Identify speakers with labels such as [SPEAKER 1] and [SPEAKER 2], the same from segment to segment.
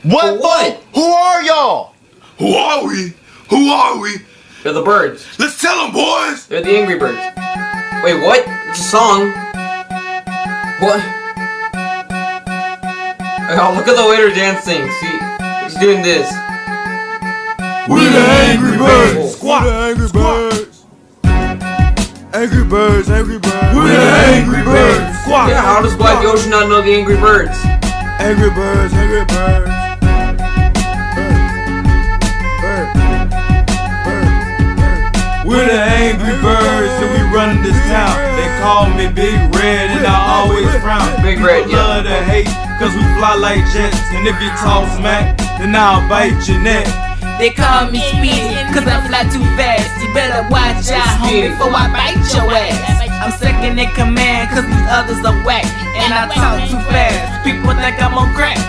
[SPEAKER 1] What?
[SPEAKER 2] What?
[SPEAKER 1] Who are y'all?
[SPEAKER 3] Who are we? Who are we?
[SPEAKER 2] They're the birds.
[SPEAKER 3] Let's tell them, boys!
[SPEAKER 2] They're the Angry Birds. Wait, what? It's a song. What? Oh, look at the waiter dancing. See, he's doing this.
[SPEAKER 3] We're the Angry Birds!
[SPEAKER 1] Squawk!
[SPEAKER 3] We're the Angry Birds!
[SPEAKER 1] Angry Birds, Angry Birds.
[SPEAKER 3] We're the Angry Birds!
[SPEAKER 1] Squawk!
[SPEAKER 2] Yeah, how does Black Yoshi not know the Angry Birds?
[SPEAKER 1] Angry Birds, Angry Birds.
[SPEAKER 4] We're the Angry Birds and we run this town. They call me Big Red and I always frown.
[SPEAKER 2] Big Red, yeah.
[SPEAKER 4] Love to hate cause we fly like jets. And if you talk smack, then I'll bite your neck.
[SPEAKER 5] They call me Speedy cause I fly too fast. You better watch out, homie, before I bite your ass. I'm second in command cause these others are whack. And I talk too fast, people think I'm on crack.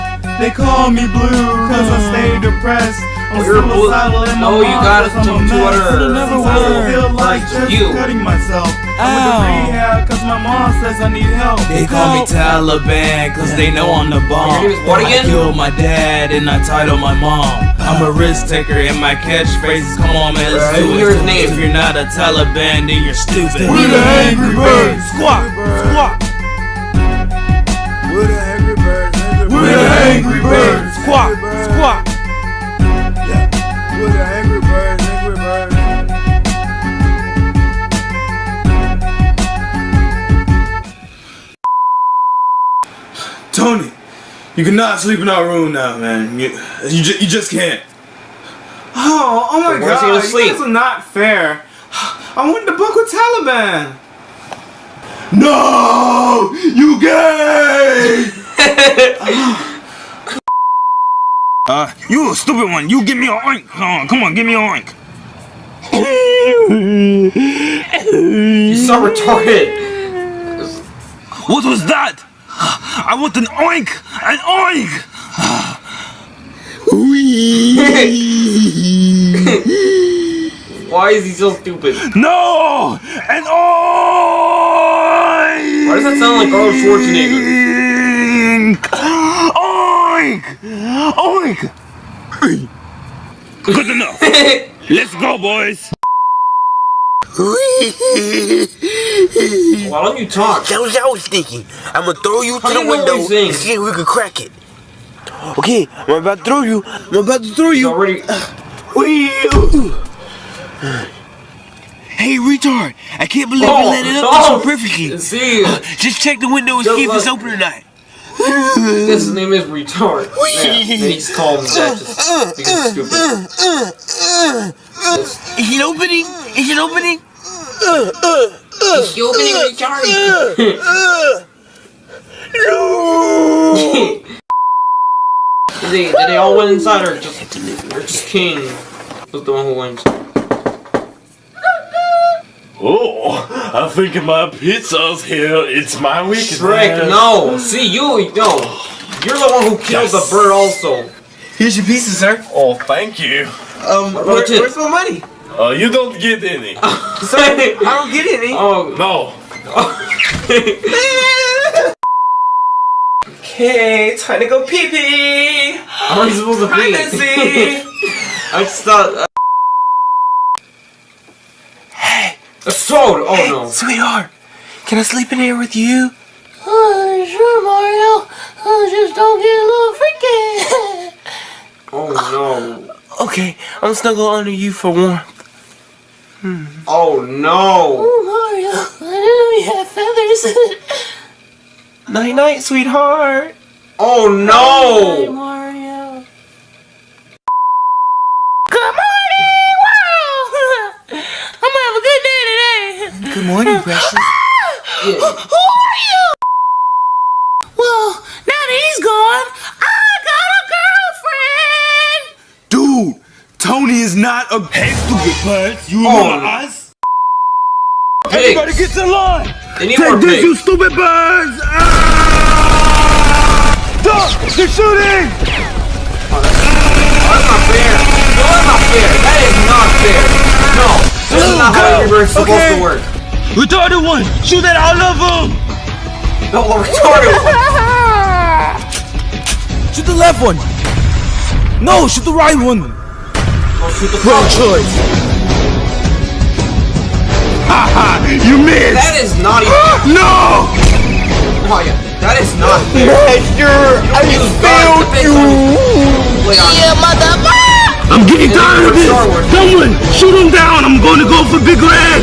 [SPEAKER 4] They call me Blue cause I stay depressed. I'm
[SPEAKER 2] You're blue.
[SPEAKER 4] suicidal in my
[SPEAKER 2] No, you got it.
[SPEAKER 4] I'm a
[SPEAKER 2] Two
[SPEAKER 4] mess.
[SPEAKER 2] other.
[SPEAKER 4] I feel like just
[SPEAKER 2] You.
[SPEAKER 4] cutting myself. I went to rehab cause my mom says I need help. They call me Taliban cause they know I'm the bomb.
[SPEAKER 2] Your name is what again?
[SPEAKER 4] I killed my dad and I titled my mom. I'm a risk taker and my catchphrase is come on man, let's do it.
[SPEAKER 2] Hear his name.
[SPEAKER 4] If you're not a Taliban then you're stupid.
[SPEAKER 3] We're the Angry Birds!
[SPEAKER 1] Squawk! Squawk! We're the Angry Birds, Angry Birds.
[SPEAKER 3] We're the Angry Birds!
[SPEAKER 1] Squawk! Squawk! Yeah. We're the Angry Birds, Angry Birds.
[SPEAKER 3] Tony, you cannot sleep in our room now, man. You just can't.
[SPEAKER 4] Oh my
[SPEAKER 2] Where's he
[SPEAKER 4] god,
[SPEAKER 2] gonna sleep?
[SPEAKER 4] you guys are not fair. I went to book with Taliban.
[SPEAKER 3] No! You gay!
[SPEAKER 6] You stupid one. You give me a oink. Come on, give me a oink.
[SPEAKER 2] He's so retarded.
[SPEAKER 6] What was that? I want an oink. An oink.
[SPEAKER 2] Why is he so stupid?
[SPEAKER 6] No! An oink!
[SPEAKER 2] Why does that sound like Arnold Schwarzenegger?
[SPEAKER 6] Oink! Oink! Good enough. Let's go, boys.
[SPEAKER 2] Why don't you talk?
[SPEAKER 7] That was what I was thinking. I'm gonna throw you to
[SPEAKER 2] How do
[SPEAKER 7] the
[SPEAKER 2] you know what
[SPEAKER 7] window
[SPEAKER 2] he's saying?
[SPEAKER 7] and see if we can crack it. Okay, I'm about to throw you. I'm about to throw
[SPEAKER 2] He's
[SPEAKER 7] you.
[SPEAKER 2] already.
[SPEAKER 7] Hey, retard! I can't believe you let it up so perfectly.
[SPEAKER 2] See,
[SPEAKER 7] Just check the window and see if it's open or not.
[SPEAKER 2] his name is retard. Yeah, and he's called that just because it's stupid.
[SPEAKER 7] Is it opening? Is it opening?
[SPEAKER 2] Is he opening retard? Did they all went inside or just King was the one who went?
[SPEAKER 8] Oh, I think my pizza's here. It's my weekend.
[SPEAKER 2] Shrek, no. See, no. You're the one who killed the bird also.
[SPEAKER 4] Here's your pizza, sir.
[SPEAKER 8] Oh, thank you.
[SPEAKER 4] Where's my money?
[SPEAKER 8] You don't get any.
[SPEAKER 4] Sir, I don't get any.
[SPEAKER 2] Oh,
[SPEAKER 8] No.
[SPEAKER 4] Okay, time to go pee pee.
[SPEAKER 2] how are you supposed to be?
[SPEAKER 4] Pregnancy.
[SPEAKER 2] I just thought.
[SPEAKER 7] Hey,
[SPEAKER 2] A toad! Oh no.
[SPEAKER 7] sweetheart, can I sleep in here with you?
[SPEAKER 5] Sure, Mario. Just don't get a little freaky.
[SPEAKER 2] Oh no.
[SPEAKER 7] Okay, I'm snuggle under you for warmth.
[SPEAKER 2] Oh no.
[SPEAKER 5] Mario, I didn't know you had feathers.
[SPEAKER 7] Night night, sweetheart.
[SPEAKER 2] Oh
[SPEAKER 5] Hey,
[SPEAKER 2] no.
[SPEAKER 5] Mario. Good morning, world. I'm gonna have a good day today.
[SPEAKER 7] Good morning, precious.
[SPEAKER 5] Who are you? Well, now that he's gone, I got a girlfriend.
[SPEAKER 6] Dude, Tony is not a. Hey, stupid birds. You remember us? Everybody
[SPEAKER 2] Pigs.
[SPEAKER 6] gets in line.
[SPEAKER 2] They need
[SPEAKER 6] Take
[SPEAKER 2] more
[SPEAKER 6] this, you
[SPEAKER 2] pigs.
[SPEAKER 6] stupid birds! Ah! Stop! They're shooting!
[SPEAKER 2] Oh, that's not fair. No, that's not fair. That is not fair. No. This is not how Angry Birds is supposed to work.
[SPEAKER 6] Retarded one! Shoot at all of them!
[SPEAKER 2] No, the retarded one.
[SPEAKER 7] Shoot the left one.
[SPEAKER 6] No, shoot the right one.
[SPEAKER 2] Oh, shoot the
[SPEAKER 6] Wrong
[SPEAKER 2] front.
[SPEAKER 6] choice. Haha, you missed.
[SPEAKER 2] That is not even.
[SPEAKER 6] No.
[SPEAKER 2] Oh yeah, that is not fair.
[SPEAKER 7] Master, I failed you.
[SPEAKER 2] Yeah,
[SPEAKER 6] I'm getting tired of this. Someone shoot him down. I'm going to go for Big Red.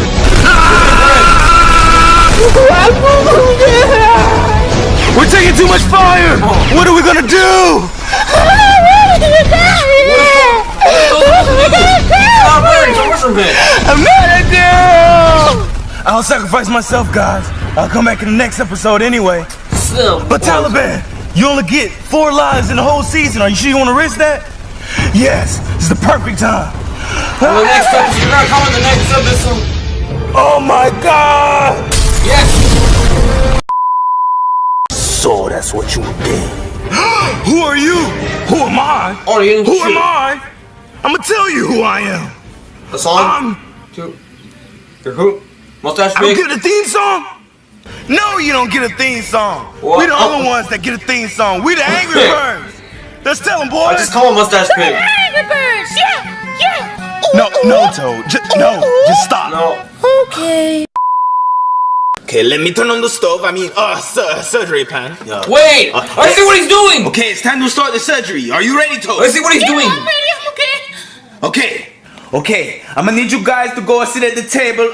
[SPEAKER 6] We're taking too much fire. What are we gonna do? I'm mad at you. I'll sacrifice myself, guys. I'll come back in the next episode anyway. But Taliban, you only get 4 lives in the whole season. Are you sure you want to risk that? Yes, it's the perfect time.
[SPEAKER 2] The next episode, you're not coming the next episode.
[SPEAKER 6] Oh my God!
[SPEAKER 2] Yes.
[SPEAKER 6] So that's what you did. Who are you? Who am I?
[SPEAKER 2] Oh, you didn't
[SPEAKER 6] Who
[SPEAKER 2] shoot.
[SPEAKER 6] am I? I'm gonna tell you who I am.
[SPEAKER 2] The song? You're who? Mustache
[SPEAKER 6] I don't
[SPEAKER 2] Big?
[SPEAKER 6] get a theme song? No, you don't get a theme song.
[SPEAKER 2] What?
[SPEAKER 6] We the only ones that get a theme song. We the Angry Birds. Let's tell them, boys.
[SPEAKER 2] Just call him Mustache Big.
[SPEAKER 5] Angry Birds, yeah.
[SPEAKER 6] No, Toad. Just stop.
[SPEAKER 2] No.
[SPEAKER 5] Okay.
[SPEAKER 6] Okay, let me turn on the stove. Surgery pan.
[SPEAKER 2] Wait! I see what he's doing!
[SPEAKER 6] Okay, it's time to start the surgery. Are you ready, Toad?
[SPEAKER 2] I see what he's doing!
[SPEAKER 5] I'm ready, I'm okay.
[SPEAKER 6] Okay, I'm gonna need you guys to go sit at the table.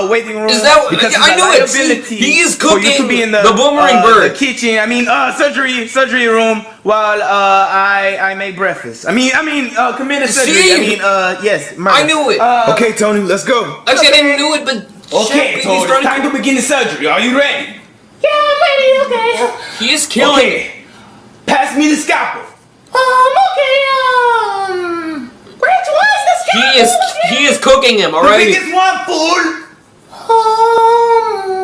[SPEAKER 6] Waiting room.
[SPEAKER 2] Is that?
[SPEAKER 6] because
[SPEAKER 2] I knew it. He is cooking
[SPEAKER 6] for you to be in
[SPEAKER 2] the boomerang bird.
[SPEAKER 6] the kitchen. Surgery room while I make breakfast. Committed surgery.
[SPEAKER 2] See?
[SPEAKER 6] Yes. Murder.
[SPEAKER 2] I knew it.
[SPEAKER 6] Okay, Tony, let's go.
[SPEAKER 2] Actually, I didn't know it, but
[SPEAKER 6] Okay,
[SPEAKER 2] shit,
[SPEAKER 6] Tony, it's time to begin the surgery. Are you ready?
[SPEAKER 5] Yeah, I'm ready, okay.
[SPEAKER 2] He is killing.
[SPEAKER 6] Okay. Pass me the scalpel.
[SPEAKER 5] Okay, which one's the scalpel?
[SPEAKER 2] He is cooking him. All
[SPEAKER 6] The
[SPEAKER 2] right.
[SPEAKER 6] biggest one, fool.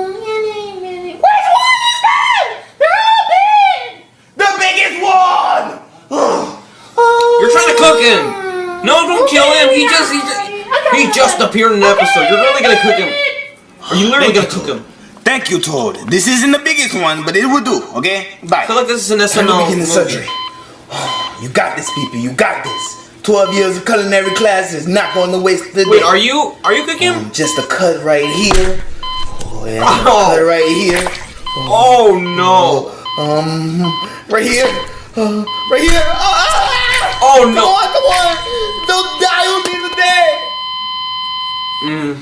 [SPEAKER 5] Which one is that? They're all big.
[SPEAKER 6] The biggest one.
[SPEAKER 2] You're trying to cook him. No, don't kill him. He just appeared in an episode. You're really gonna cook him. Are you literally gonna cook him?
[SPEAKER 6] Thank you, Toad. This isn't the biggest one, but it will do. Okay, bye.
[SPEAKER 2] I feel like this is an
[SPEAKER 6] Time to
[SPEAKER 2] SNL
[SPEAKER 6] begin the
[SPEAKER 2] movie.
[SPEAKER 6] surgery. You got this, people. You got this. 12 years of culinary class is not going to waste the day.
[SPEAKER 2] Wait, are you cooking him?
[SPEAKER 6] Just a cut right here. Oh, yeah.
[SPEAKER 2] Oh.
[SPEAKER 6] Cut right here.
[SPEAKER 2] Oh no.
[SPEAKER 6] Right here. Right here.
[SPEAKER 2] Oh no.
[SPEAKER 6] Come on. Don't die with me today.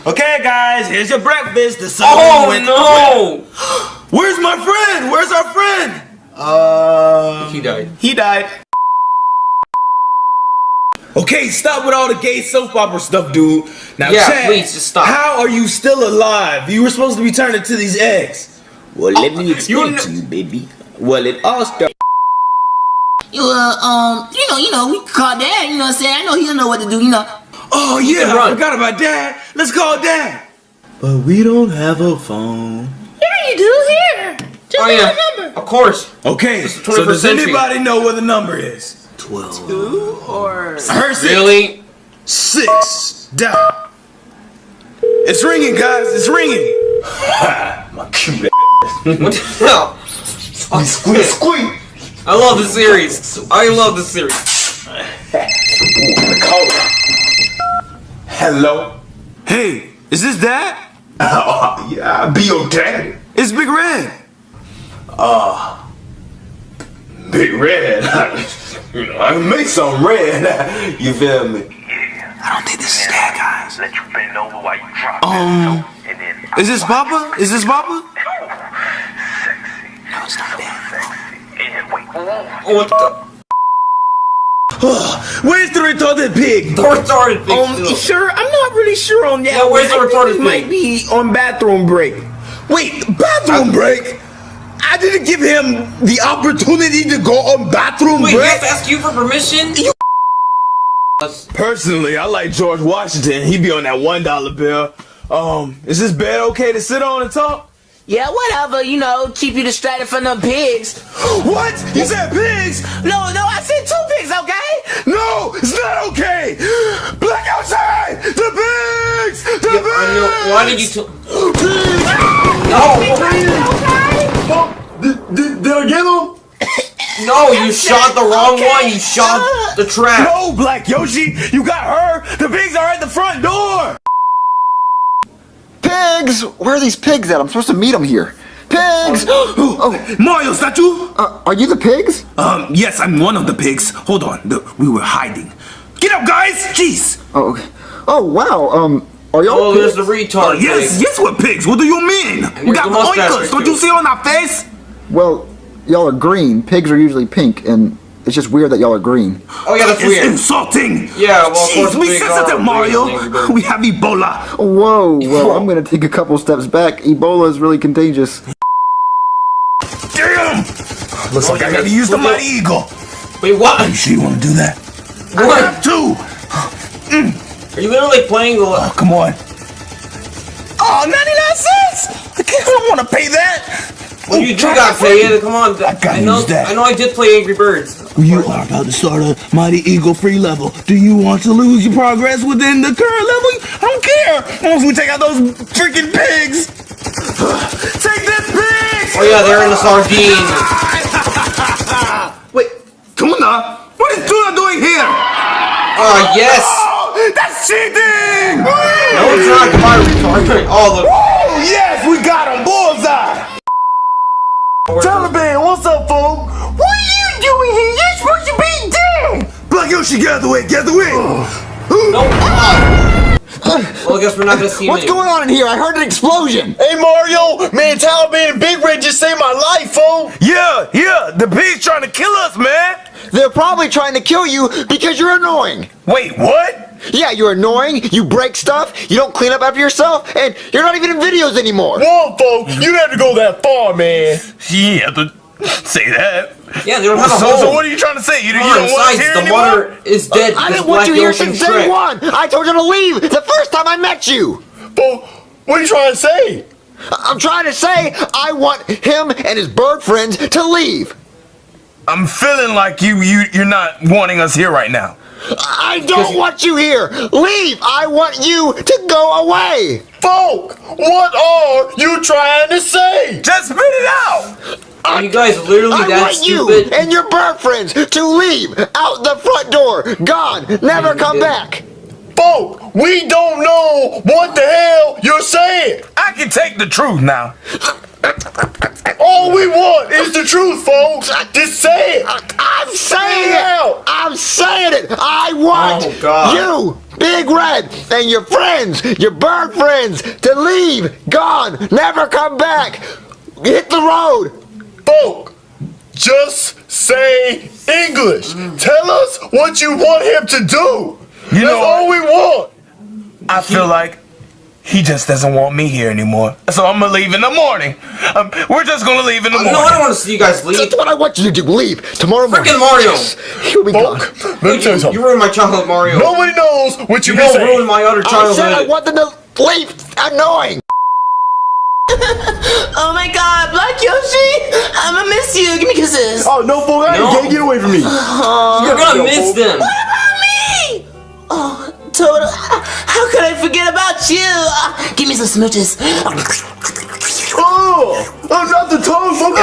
[SPEAKER 6] Okay, guys. Here's your breakfast. The sun went.
[SPEAKER 2] No.
[SPEAKER 6] Where's my friend? Where's our friend?
[SPEAKER 2] He died.
[SPEAKER 6] He died. Okay, stop with all the gay soap opera stuff, dude. Now,
[SPEAKER 2] Yeah,
[SPEAKER 6] Chad,
[SPEAKER 2] please, just stop.
[SPEAKER 6] How are you still alive? You were supposed to be turned into these eggs. Well, let me explain to you, baby. Well, it all started.
[SPEAKER 5] We call Dad, you know what I'm saying? I know he'll know what to do,
[SPEAKER 6] Oh, yeah,
[SPEAKER 2] can
[SPEAKER 6] I
[SPEAKER 2] run.
[SPEAKER 6] forgot about Dad. Let's call Dad. But we don't have a phone.
[SPEAKER 5] Yeah, you do, here. Just
[SPEAKER 2] Oh
[SPEAKER 5] leave
[SPEAKER 2] yeah.
[SPEAKER 5] a number.
[SPEAKER 2] Of course.
[SPEAKER 6] Okay,
[SPEAKER 2] It's the
[SPEAKER 6] so
[SPEAKER 2] 21st
[SPEAKER 6] does
[SPEAKER 2] century.
[SPEAKER 6] anybody know where the number is? 12.
[SPEAKER 5] Or...
[SPEAKER 6] I heard 6.
[SPEAKER 2] Really?
[SPEAKER 6] 6. Down. It's ringing, guys. It's ringing.
[SPEAKER 8] My cute
[SPEAKER 2] What the hell?
[SPEAKER 8] squeak.
[SPEAKER 2] I love the series. I love the series.
[SPEAKER 8] Hello.
[SPEAKER 6] Hey, is this Dad?
[SPEAKER 8] Yeah, I'll be your daddy.
[SPEAKER 6] It's Big Red.
[SPEAKER 8] Big red. You know, I can make some red. You feel me?
[SPEAKER 6] I don't think this is Dad, guys.
[SPEAKER 9] Let you bend over while you drop
[SPEAKER 6] Um,
[SPEAKER 9] and then
[SPEAKER 6] Is this Papa? Is this Papa?
[SPEAKER 9] sexy.
[SPEAKER 6] No, it's not Dad.
[SPEAKER 9] Sexy. And wait.
[SPEAKER 2] What the?
[SPEAKER 6] Where's the retarded pig?
[SPEAKER 2] The retarded pig.
[SPEAKER 6] Sure, I'm not really sure on that.
[SPEAKER 2] Yeah, where's the
[SPEAKER 6] I think
[SPEAKER 2] retarded
[SPEAKER 6] it
[SPEAKER 2] pig?
[SPEAKER 6] might be on bathroom break. Wait, bathroom break? I didn't give him the opportunity to go on bathroom
[SPEAKER 2] Wait, he
[SPEAKER 6] break.
[SPEAKER 2] has to ask you for permission?
[SPEAKER 6] Personally, I like George Washington. He be on that $1 bill. Is this bed okay to sit on and talk?
[SPEAKER 5] Yeah, whatever, keep you distracted from them pigs.
[SPEAKER 6] What? You said pigs?
[SPEAKER 5] No, I said 2 pigs, okay?
[SPEAKER 6] No, it's not okay. Black outside. The pigs. The pigs.
[SPEAKER 2] I know. Why did you tell?
[SPEAKER 6] No. Did I get him?
[SPEAKER 2] No, you shot the wrong one. You shot the trap.
[SPEAKER 6] No, Black Yoshi, you got her. The pigs are at the front door.
[SPEAKER 10] Pigs! Where are these pigs at? I'm supposed to meet them here. Pigs!
[SPEAKER 6] Oh, Mario, is that you?
[SPEAKER 10] Are you the pigs?
[SPEAKER 6] Yes, I'm one of the pigs. Hold on, we were hiding. Get up, guys! Jeez!
[SPEAKER 10] Oh, okay. Oh, wow, are y'all
[SPEAKER 2] Oh,
[SPEAKER 10] pigs?
[SPEAKER 2] there's the retard.
[SPEAKER 6] Yes, we're pigs. What do you mean? We got oinkers. Don't you see on our face?
[SPEAKER 10] Well, y'all are green. Pigs are usually pink, and it's just weird that y'all are green.
[SPEAKER 2] Oh yeah, that's weird.
[SPEAKER 6] It's insulting.
[SPEAKER 2] Yeah, well, of course,
[SPEAKER 6] we sensitive, Mario. We have Ebola.
[SPEAKER 10] Whoa, well, I'm gonna take a couple steps back. Ebola is really contagious.
[SPEAKER 6] Damn! Looks like I gotta use the mighty eagle.
[SPEAKER 2] Wait, what?
[SPEAKER 6] Are you sure you wanna do that?
[SPEAKER 2] What?
[SPEAKER 6] I have to.
[SPEAKER 2] Are you literally playing the...
[SPEAKER 6] Oh, come on. Oh, 99 cents! I don't wanna pay that.
[SPEAKER 2] Well, you do gotta pay it. Come on.
[SPEAKER 6] I know that.
[SPEAKER 2] I know I did play Angry Birds.
[SPEAKER 6] You are about to start a Mighty Eagle free level. Do you want to lose your progress within the current level? I don't care. As long as we take out those freaking pigs. Take this, pigs!
[SPEAKER 2] Oh yeah, they're in the sardine.
[SPEAKER 6] Wait, Tuna? What is Tuna doing here?
[SPEAKER 2] Yes.
[SPEAKER 6] Oh, that's cheating!
[SPEAKER 2] No, it's not. Come on, retard. Oh, look.
[SPEAKER 6] Oh, yes, we got him. Bullseye. Taliban, what's up, folks? What are you doing here? You're supposed to be dead! Black Yoshi, get out of the way, get out of the way!
[SPEAKER 2] No, well, I guess we're not gonna see
[SPEAKER 10] What's going on in here? I heard an explosion!
[SPEAKER 7] Hey Mario, man, Taliban and Big Red just saved my life, fool!
[SPEAKER 6] Yeah, the pig's trying to kill us, man!
[SPEAKER 10] They're probably trying to kill you because you're annoying!
[SPEAKER 6] Wait, what?
[SPEAKER 10] Yeah, you're annoying, you break stuff, you don't clean up after yourself, and you're not even in videos anymore!
[SPEAKER 7] Whoa, folks, you didn't have to go that far, man!
[SPEAKER 6] You have to say that.
[SPEAKER 2] Yeah, they don't have a
[SPEAKER 6] so,
[SPEAKER 2] hole.
[SPEAKER 6] so what are you trying to say? You don't want us here
[SPEAKER 2] the
[SPEAKER 6] anymore?
[SPEAKER 2] water is dead.
[SPEAKER 10] I didn't want you here since day one! I told you to leave the first time I met you!
[SPEAKER 7] But what are you trying to say?
[SPEAKER 10] I'm trying to say I want him and his bird friends to leave!
[SPEAKER 6] I'm feeling like you're not wanting us here right now.
[SPEAKER 10] I don't want you here! Leave! I want you to go away!
[SPEAKER 7] Folk, what are you trying to say?
[SPEAKER 6] Just spit it out!
[SPEAKER 2] Are you guys literally
[SPEAKER 10] I
[SPEAKER 2] that
[SPEAKER 10] want
[SPEAKER 2] stupid?
[SPEAKER 10] you and your bird friends to leave out the front door! Gone! Never come back!
[SPEAKER 7] Folk, we don't know what the hell you're saying!
[SPEAKER 6] I can take the truth now.
[SPEAKER 7] All we want is the truth, folks! Just say it!
[SPEAKER 10] I'm saying
[SPEAKER 7] it out!
[SPEAKER 10] I'm saying it! I want you, Big Red, and your friends, your bird friends, to leave! Gone! Never come back! Hit the road!
[SPEAKER 7] Folk, just say English! Tell us what you want him to do! That's all we want!
[SPEAKER 6] I feel like he just doesn't want me here anymore. So I'm gonna leave in the morning. We're just gonna leave in the morning.
[SPEAKER 2] No, I don't want to see you guys leave.
[SPEAKER 10] That's what I want you to do. Leave tomorrow morning.
[SPEAKER 2] Freaking Mario!
[SPEAKER 10] He'll be gone.
[SPEAKER 7] Let me tell you something.
[SPEAKER 2] You ruined my childhood, Mario.
[SPEAKER 7] Nobody knows what you
[SPEAKER 2] You
[SPEAKER 7] can
[SPEAKER 2] don't
[SPEAKER 7] say.
[SPEAKER 2] ruin my utter
[SPEAKER 10] I
[SPEAKER 2] childhood.
[SPEAKER 10] said I want them to leave. Annoying.
[SPEAKER 5] Oh my god, Black Yoshi! I'ma miss you. Give me kisses.
[SPEAKER 7] Oh, no, folk, I ain't get away from me.
[SPEAKER 2] You're gonna miss them.
[SPEAKER 5] What about me? Oh, Total. How could I forget about you? Give me some smooches.
[SPEAKER 7] Oh, I'm not the toad, folk.